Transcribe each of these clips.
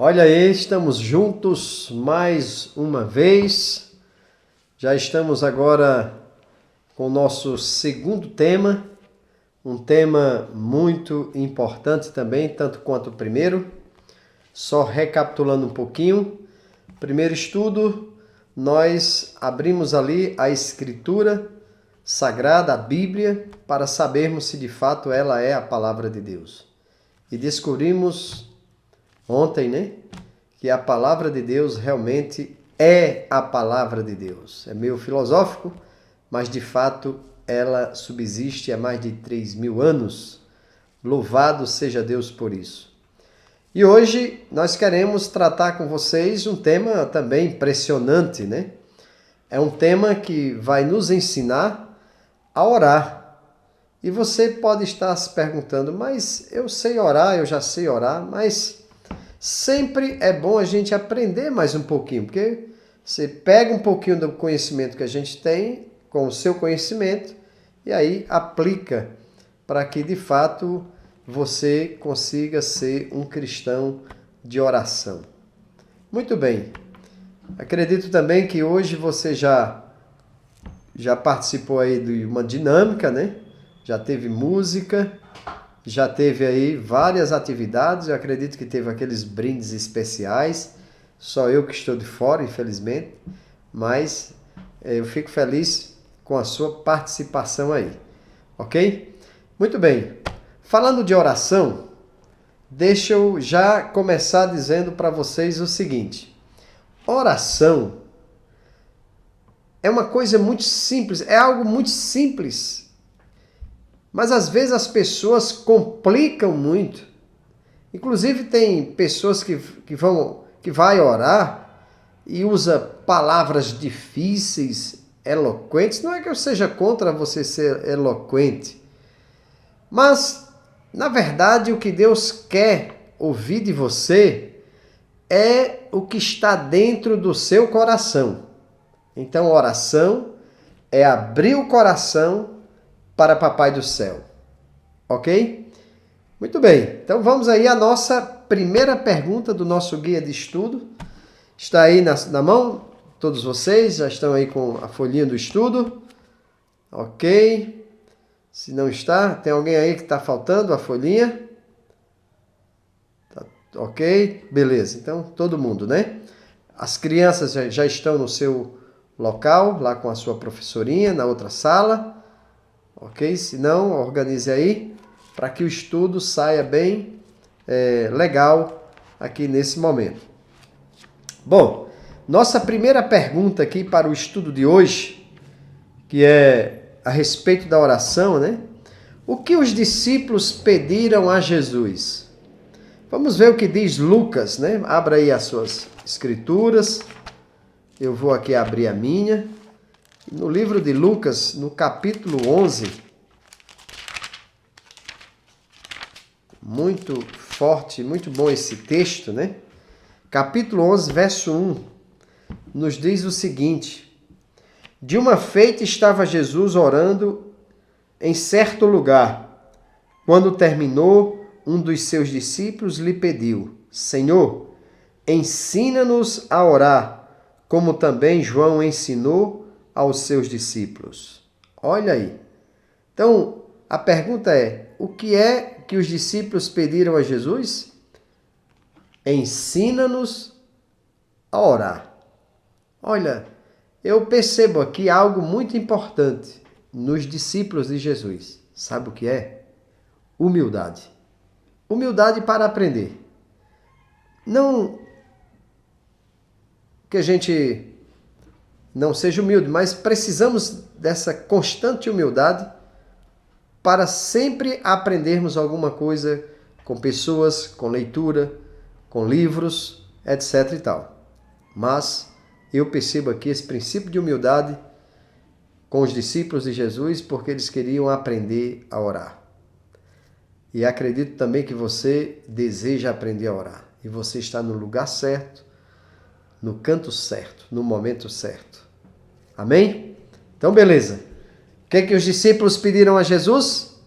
Olha aí, estamos juntos mais uma vez. Já estamos agora com o nosso segundo tema, um tema muito importante também, tanto quanto o primeiro. Só recapitulando um pouquinho, primeiro estudo, nós abrimos ali a Escritura Sagrada, a Bíblia, para sabermos se de fato ela é a palavra de Deus. E descobrimos ontem, né, que a palavra de Deus realmente é a palavra de Deus. É meio filosófico, mas de fato ela subsiste há mais de 3.000 anos. Louvado seja Deus por isso. E hoje nós queremos tratar com vocês um tema também impressionante, né? É um tema que vai nos ensinar a orar. E você pode estar se perguntando, mas eu sei orar, eu já sei orar, mas sempre é bom a gente aprender mais um pouquinho, porque você pega um pouquinho do conhecimento que a gente tem, com o seu conhecimento, e aí aplica para que de fato você consiga ser um cristão de oração. Muito bem. Acredito também que hoje você já participou aí de uma dinâmica, né? Já teve música, já teve aí várias atividades. Eu acredito que teve aqueles brindes especiais. Só eu que estou de fora, infelizmente. Mas eu fico feliz com a sua participação aí. Ok? Muito bem. Falando de oração, deixa eu já começar dizendo para vocês o seguinte. Oração é uma coisa muito simples, é algo muito simples. Mas às vezes as pessoas complicam muito. Inclusive tem pessoas que vai orar e usa palavras difíceis, eloquentes. Não é que eu seja contra você ser eloquente, mas na verdade o que Deus quer ouvir de você é o que está dentro do seu coração. Então oração é abrir o coração para Papai do Céu. Ok? Muito bem. Então vamos aí à nossa primeira pergunta do nosso guia de estudo. Está aí na mão? Todos vocês já estão aí com a folhinha do estudo? Ok. Se não está, tem alguém aí que está faltando a folhinha? Tá, ok. Beleza. Então todo mundo, né? As crianças já estão no seu local, lá com a sua professorinha, na outra sala. Ok? Se não, organize aí para que o estudo saia bem legal aqui nesse momento. Bom, nossa primeira pergunta aqui para o estudo de hoje, que é a respeito da oração, né? O que os discípulos pediram a Jesus? Vamos ver o que diz Lucas, né? Abra aí as suas escrituras. Eu vou aqui abrir a minha. No livro de Lucas, no capítulo 11, muito forte, muito bom esse texto, né? Capítulo 11, verso 1, nos diz o seguinte: de uma feita estava Jesus orando em certo lugar. Quando terminou, um dos seus discípulos lhe pediu: Senhor, ensina-nos a orar, como também João ensinou aos seus discípulos. Olha aí. Então, a pergunta é, o que é que os discípulos pediram a Jesus? Ensina-nos a orar. Olha, eu percebo aqui algo muito importante nos discípulos de Jesus. Sabe o que é? Humildade. Humildade para aprender. Não que a gente não seja humilde, mas precisamos dessa constante humildade para sempre aprendermos alguma coisa com pessoas, com leitura, com livros, etc. e tal. Mas eu percebo aqui esse princípio de humildade com os discípulos de Jesus porque eles queriam aprender a orar. E acredito também que você deseja aprender a orar. E você está no lugar certo, no canto certo, no momento certo. Amém? Então, beleza. O que é que os discípulos pediram a Jesus?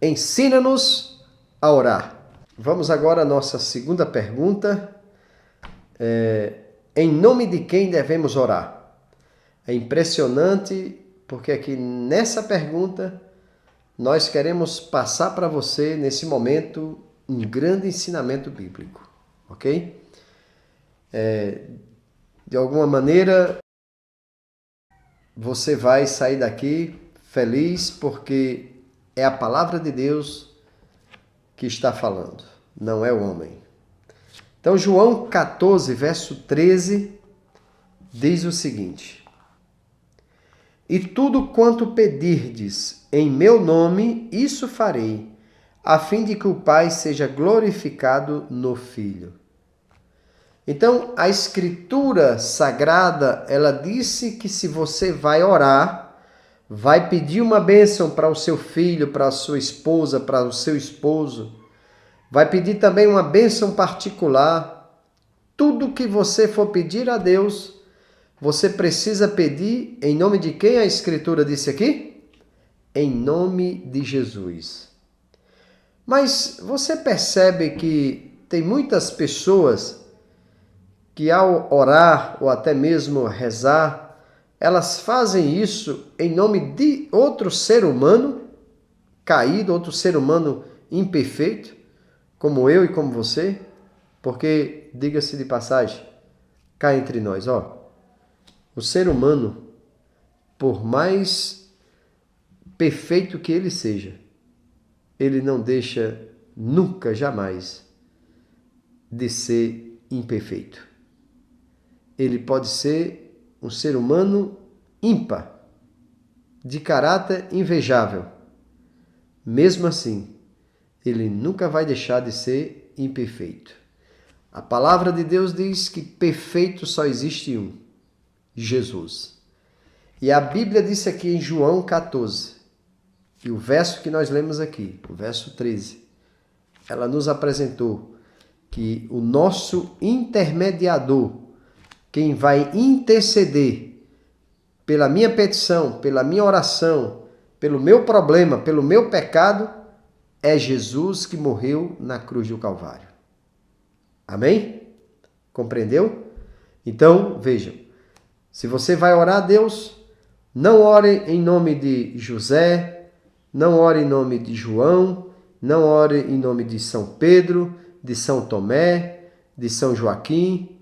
Ensina-nos a orar. Vamos agora à nossa segunda pergunta. Em nome de quem devemos orar? É impressionante porque aqui nessa pergunta nós queremos passar para você nesse momento um grande ensinamento bíblico, ok? De alguma maneira você vai sair daqui feliz porque é a palavra de Deus que está falando, não é o homem. Então, João 14, verso 13, diz o seguinte: E tudo quanto pedirdes em meu nome, isso farei, a fim de que o Pai seja glorificado no Filho. Então, a Escritura Sagrada, ela disse que se você vai orar, vai pedir uma bênção para o seu filho, para a sua esposa, para o seu esposo, vai pedir também uma bênção particular. Tudo que você for pedir a Deus, você precisa pedir em nome de quem a Escritura disse aqui? Em nome de Jesus. Mas você percebe que tem muitas pessoas que ao orar ou até mesmo rezar, elas fazem isso em nome de outro ser humano caído, outro ser humano imperfeito, como eu e como você, porque, diga-se de passagem, cá entre nós, o ser humano, por mais perfeito que ele seja, ele não deixa nunca, jamais, de ser imperfeito. Ele pode ser um ser humano ímpar, de caráter invejável. Mesmo assim, ele nunca vai deixar de ser imperfeito. A palavra de Deus diz que perfeito só existe um, Jesus. E a Bíblia disse aqui em João 14, e o verso que nós lemos aqui, o verso 13, ela nos apresentou que o nosso intermediador, quem vai interceder pela minha petição, pela minha oração, pelo meu problema, pelo meu pecado, é Jesus que morreu na cruz do Calvário. Amém? Compreendeu? Então, vejam, se você vai orar a Deus, não ore em nome de José, não ore em nome de João, não ore em nome de São Pedro, de São Tomé, de São Joaquim,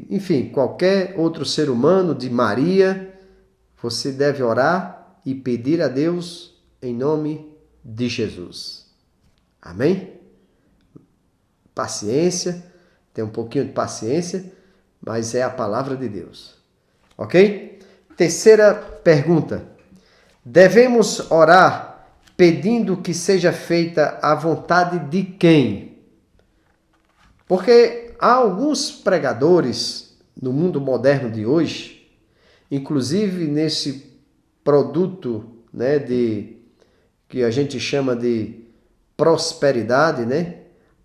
enfim, qualquer outro ser humano, de Maria. Você deve orar e pedir a Deus em nome de Jesus. Amém? Paciência, tem um pouquinho de paciência, mas é a palavra de Deus. Ok? Terceira pergunta. Devemos orar pedindo que seja feita a vontade de quem? Porque há alguns pregadores no mundo moderno de hoje, inclusive nesse produto, que a gente chama de prosperidade,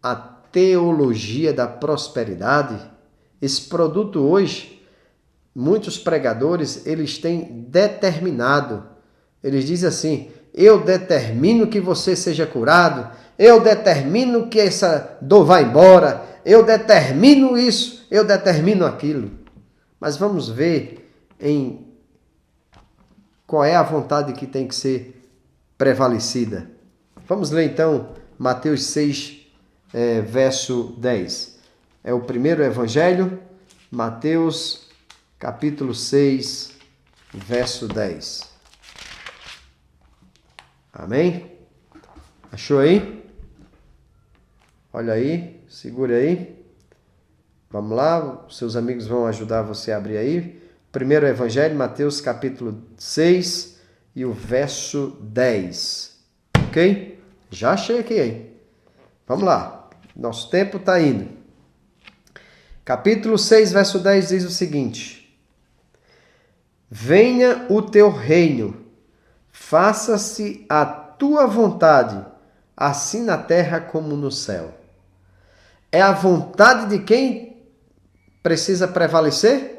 a teologia da prosperidade. Esse produto hoje, muitos pregadores, eles têm determinado, eles dizem assim: eu determino que você seja curado, eu determino que essa dor vá embora, eu determino isso, eu determino aquilo. Mas vamos ver em qual é a vontade que tem que ser prevalecida. Vamos ler então Mateus 6, verso 10. É o primeiro evangelho, Mateus capítulo 6, verso 10. Amém? Achou aí? Olha aí, segura aí. Vamos lá, seus amigos vão ajudar você a abrir aí. Primeiro evangelho, Mateus capítulo 6 e o verso 10. Ok? Já achei aqui, hein? Vamos lá, nosso tempo está indo. Capítulo 6, verso 10 diz o seguinte: Venha o teu reino, faça-se a tua vontade, assim na terra como no céu. É a vontade de quem precisa prevalecer?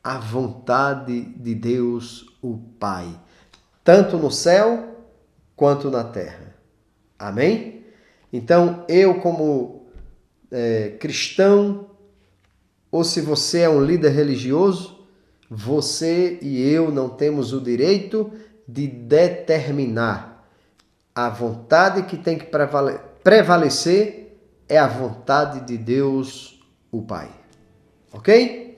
A vontade de Deus, o Pai, tanto no céu quanto na terra. Amém? Então, eu como cristão, ou se você é um líder religioso, você e eu não temos o direito de determinar. A vontade que tem que prevalecer é a vontade de Deus, o Pai. Ok?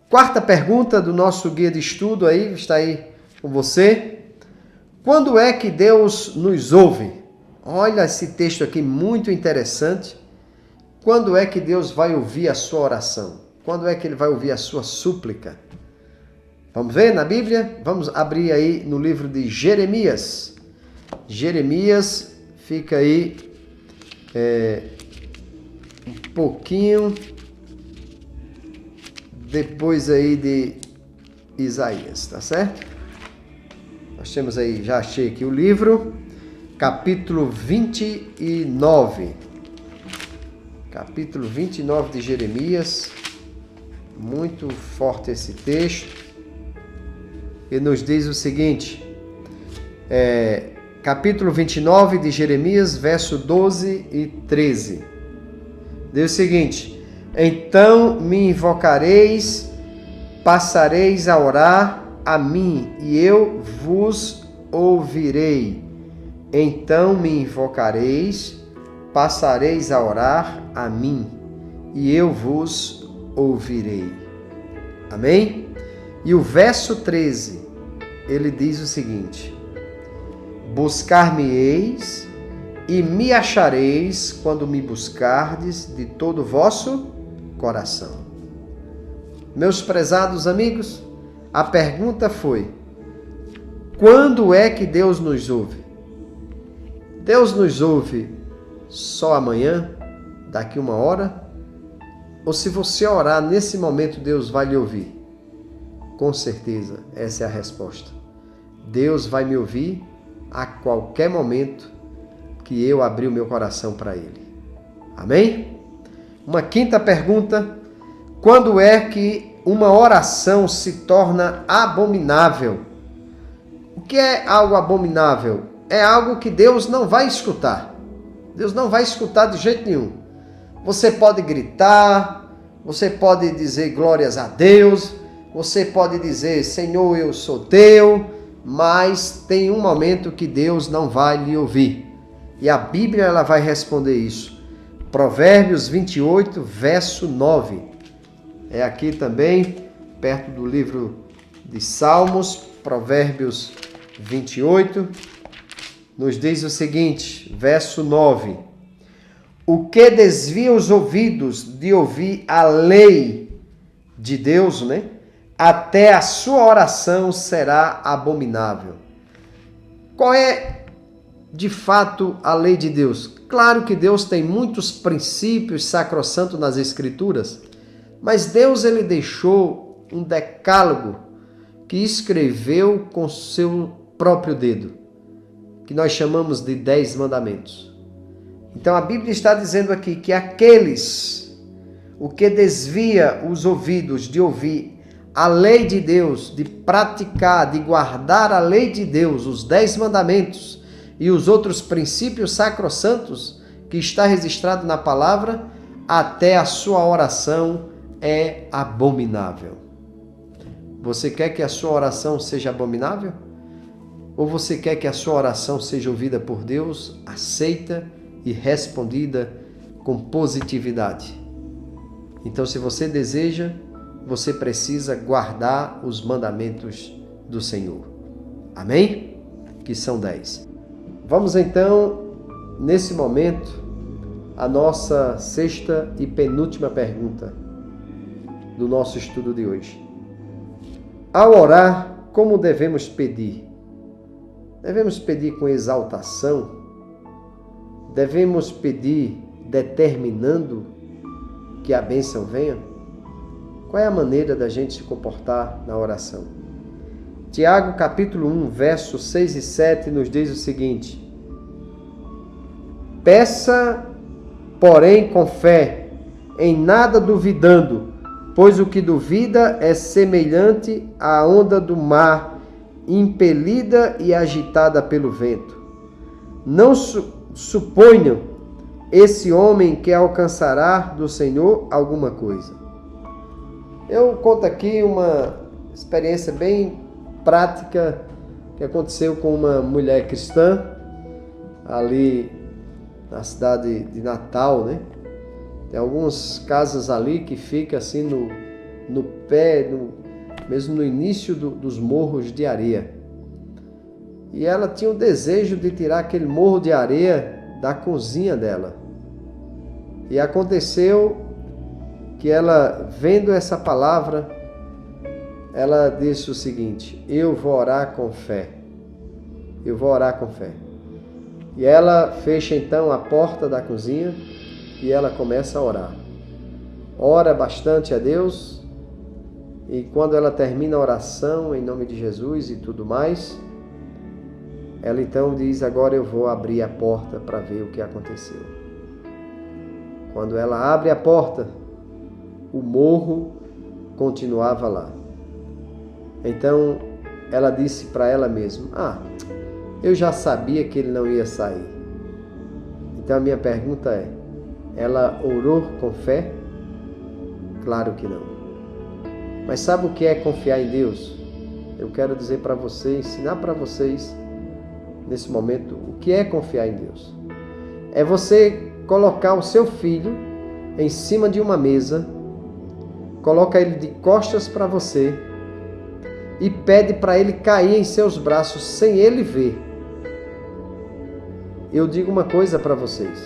Quarta pergunta do nosso guia de estudo aí, está aí com você. Quando é que Deus nos ouve? Olha esse texto aqui muito interessante. Quando é que Deus vai ouvir a sua oração? Quando é que Ele vai ouvir a sua súplica? Vamos ver na Bíblia? Vamos abrir aí no livro de Jeremias. Jeremias fica aí um pouquinho depois aí de Isaías, tá certo? Nós temos aí, já achei aqui o livro, capítulo 29. Capítulo 29 de Jeremias. Muito forte esse texto. Ele nos diz o seguinte, capítulo 29 de Jeremias, verso 12 e 13. Diz o seguinte: então me invocareis, passareis a orar a mim, e eu vos ouvirei. Então me invocareis, passareis a orar a mim, e eu vos ouvirei. Amém? E o verso 13, ele diz o seguinte: buscar-me-eis e me achareis quando me buscardes de todo o vosso coração. Meus prezados amigos, a pergunta foi: quando é que Deus nos ouve? Deus nos ouve só amanhã, daqui uma hora? Ou se você orar nesse momento, Deus vai lhe ouvir? Com certeza, essa é a resposta. Deus vai me ouvir a qualquer momento que eu abrir o meu coração para Ele. Amém? Uma quinta pergunta: quando é que uma oração se torna abominável? O que é algo abominável? É algo que Deus não vai escutar. Deus não vai escutar de jeito nenhum. Você pode gritar, você pode dizer glórias a Deus, você pode dizer Senhor, eu sou teu, mas tem um momento que Deus não vai lhe ouvir. E a Bíblia ela vai responder isso. Provérbios 28, verso 9. É aqui também, perto do livro de Salmos, Provérbios 28, nos diz o seguinte, verso 9. O que desvia os ouvidos de ouvir a lei de Deus, né? Até a sua oração será abominável. Qual é, de fato, a lei de Deus? Claro que Deus tem muitos princípios sacrossantos nas Escrituras, mas Deus ele deixou um decálogo que escreveu com seu próprio dedo, que nós chamamos de 10 mandamentos. Então a Bíblia está dizendo aqui que o que desvia os ouvidos de ouvir a lei de Deus, de praticar, de guardar a lei de Deus, os 10 mandamentos e os outros princípios sacrossantos que está registrado na palavra, até a sua oração é abominável. Você quer que a sua oração seja abominável? Ou você quer que a sua oração seja ouvida por Deus, aceita e respondida com positividade? Então, se você deseja, você precisa guardar os mandamentos do Senhor. Amém? Que são 10. Vamos então, nesse momento, a nossa sexta e penúltima pergunta do nosso estudo de hoje. Ao orar, como devemos pedir? Devemos pedir com exaltação? Devemos pedir determinando que a bênção venha? Qual é a maneira da gente se comportar na oração? Tiago, capítulo 1, versos 6 e 7, nos diz o seguinte: peça, porém, com fé, em nada duvidando, pois o que duvida é semelhante à onda do mar, impelida e agitada pelo vento. Não suponham esse homem que alcançará do Senhor alguma coisa. Eu conto aqui uma experiência bem prática que aconteceu com uma mulher cristã ali na cidade de Natal, né? Tem algumas casas ali que ficam assim no pé, mesmo no início dos morros de areia. E ela tinha o desejo de tirar aquele morro de areia da cozinha dela. E aconteceu que ela, vendo essa palavra, ela disse o seguinte: eu vou orar com fé. Eu vou orar com fé. E ela fecha então a porta da cozinha e ela começa a orar. Ora bastante a Deus. E quando ela termina a oração em nome de Jesus e tudo mais, ela então diz: agora eu vou abrir a porta para ver o que aconteceu. Quando ela abre a porta, o morro continuava lá. Então ela disse para ela mesma: eu já sabia que ele não ia sair. Então a minha pergunta é: ela orou com fé? Claro que não. Mas sabe o que é confiar em Deus? Eu quero dizer para vocês, ensinar para vocês nesse momento o que é confiar em Deus. É você colocar o seu filho em cima de uma mesa, coloca ele de costas para você e pede para ele cair em seus braços sem ele ver. Eu digo uma coisa para vocês: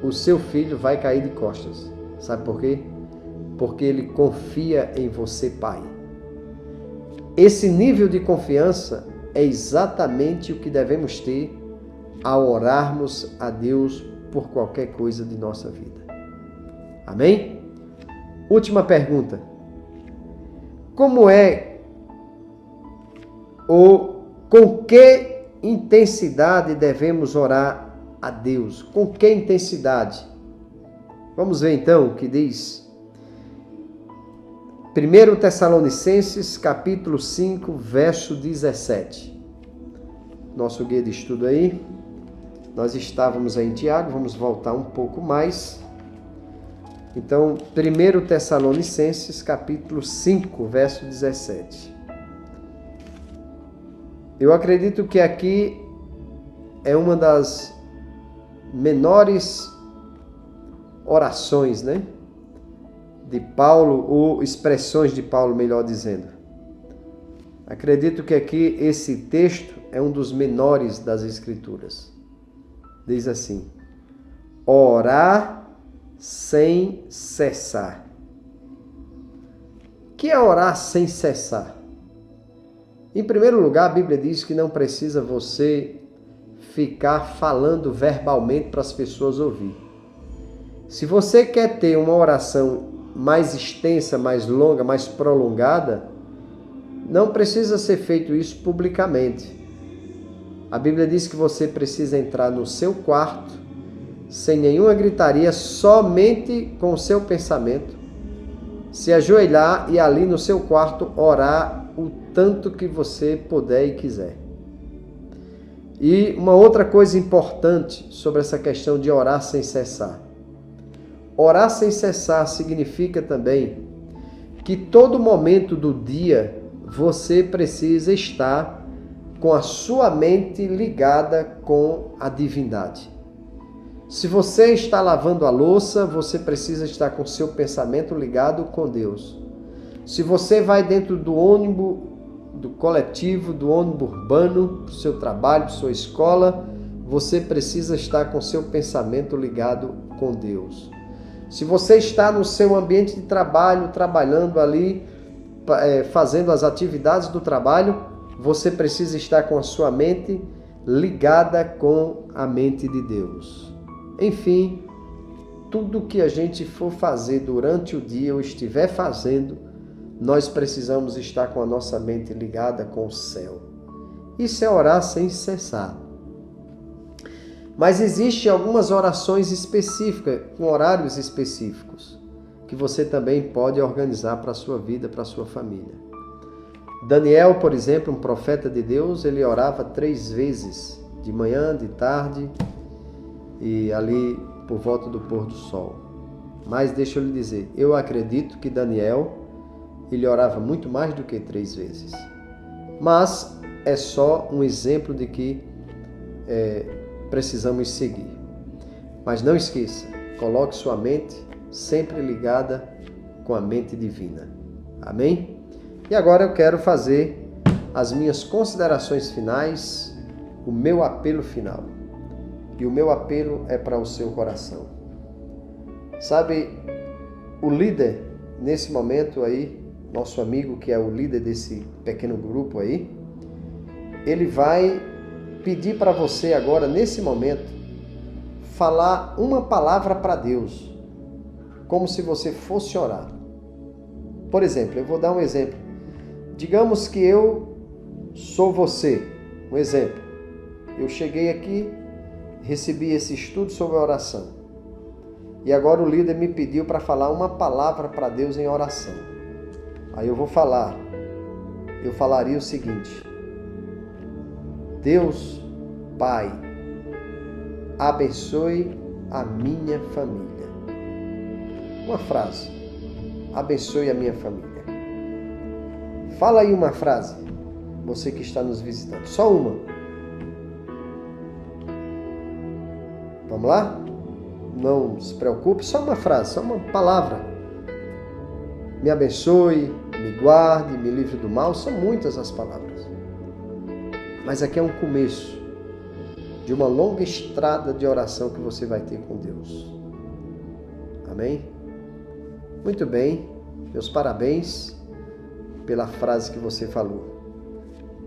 o seu filho vai cair de costas. Sabe por quê? Porque ele confia em você, pai. Esse nível de confiança é exatamente o que devemos ter ao orarmos a Deus por qualquer coisa de nossa vida. Amém? Última pergunta. Como é ou com que intensidade devemos orar a Deus? Com que intensidade? Vamos ver então o que diz 1 Tessalonicenses capítulo 5, verso 17. Nosso guia de estudo aí. Nós estávamos aí em Tiago, vamos voltar um pouco mais. Então, 1 Tessalonicenses capítulo 5, verso 17. Eu acredito que aqui é uma das menores orações, né, de Paulo, ou expressões de Paulo, melhor dizendo. Acredito que aqui esse texto é um dos menores das Escrituras. Diz assim: orar sem cessar. O que é orar sem cessar? Em primeiro lugar, a Bíblia diz que não precisa você ficar falando verbalmente para as pessoas ouvir. Se você quer ter uma oração mais extensa, mais longa, mais prolongada, não precisa ser feito isso publicamente. A Bíblia diz que você precisa entrar no seu quarto, sem nenhuma gritaria, somente com o seu pensamento, se ajoelhar e ali no seu quarto orar o tanto que você puder e quiser. E uma outra coisa importante sobre essa questão de orar sem cessar. Orar sem cessar significa também que todo momento do dia você precisa estar com a sua mente ligada com a divindade. Se você está lavando a louça, você precisa estar com seu pensamento ligado com Deus. Se você vai dentro do ônibus, do coletivo, do ônibus urbano, para o seu trabalho, para a sua escola, você precisa estar com seu pensamento ligado com Deus. Se você está no seu ambiente de trabalho, trabalhando ali, fazendo as atividades do trabalho, você precisa estar com a sua mente ligada com a mente de Deus. Enfim, tudo que a gente for fazer durante o dia ou estiver fazendo, nós precisamos estar com a nossa mente ligada com o céu. Isso é orar sem cessar. Mas existem algumas orações específicas, com horários específicos, que você também pode organizar para a sua vida, para a sua família. Daniel, por exemplo, um profeta de Deus, ele orava 3 vezes, de manhã, de tarde e ali por volta do pôr do sol. Mas deixa eu lhe dizer, eu acredito que Daniel ele orava muito mais do que 3 vezes. Mas é só um exemplo de que precisamos seguir. Mas não esqueça, coloque sua mente sempre ligada com a mente divina. Amém? E agora eu quero fazer as minhas considerações finais, o meu apelo final. E o meu apelo é para o seu coração. Sabe, o líder, nesse momento aí, nosso amigo que é o líder desse pequeno grupo aí, ele vai pedir para você agora, nesse momento, falar uma palavra para Deus, como se você fosse orar. Por exemplo, eu vou dar um exemplo. Digamos que eu sou você. Um exemplo. Eu cheguei aqui, recebi esse estudo sobre a oração. E agora o líder me pediu para falar uma palavra para Deus em oração. Aí eu vou falar. Eu falaria o seguinte: Deus, Pai, abençoe a minha família. Uma frase. Abençoe a minha família. Fala aí uma frase, você que está nos visitando. Só uma. Vamos lá? Não se preocupe, só uma frase, só uma palavra. Me abençoe, me guarde, me livre do mal. São muitas as palavras. Mas aqui é um começo de uma longa estrada de oração que você vai ter com Deus. Amém? Muito bem, meus parabéns pela frase que você falou.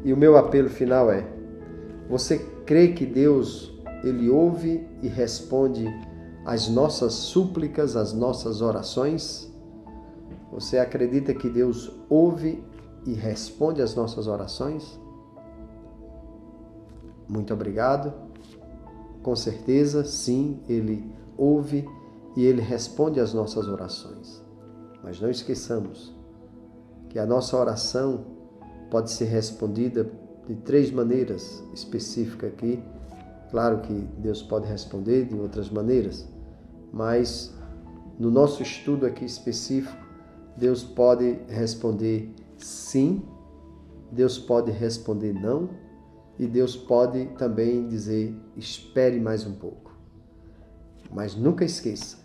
E o meu apelo final é: você crê que Deus, Ele ouve e responde às nossas súplicas, às nossas orações? Você acredita que Deus ouve e responde às nossas orações? Muito obrigado. Com certeza, sim, Ele ouve e Ele responde às nossas orações. Mas não esqueçamos que a nossa oração pode ser respondida de 3 maneiras específicas aqui. Claro que Deus pode responder de outras maneiras, mas no nosso estudo aqui específico, Deus pode responder sim, Deus pode responder não, e Deus pode também dizer espere mais um pouco. Mas nunca esqueça,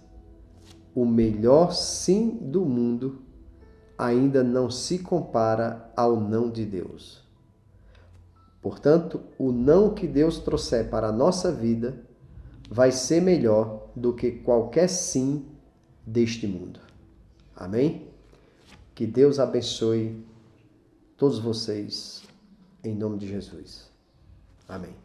o melhor sim do mundo ainda não se compara ao não de Deus. Portanto, o não que Deus trouxer para a nossa vida vai ser melhor do que qualquer sim deste mundo. Amém? Que Deus abençoe todos vocês, em nome de Jesus. Amém.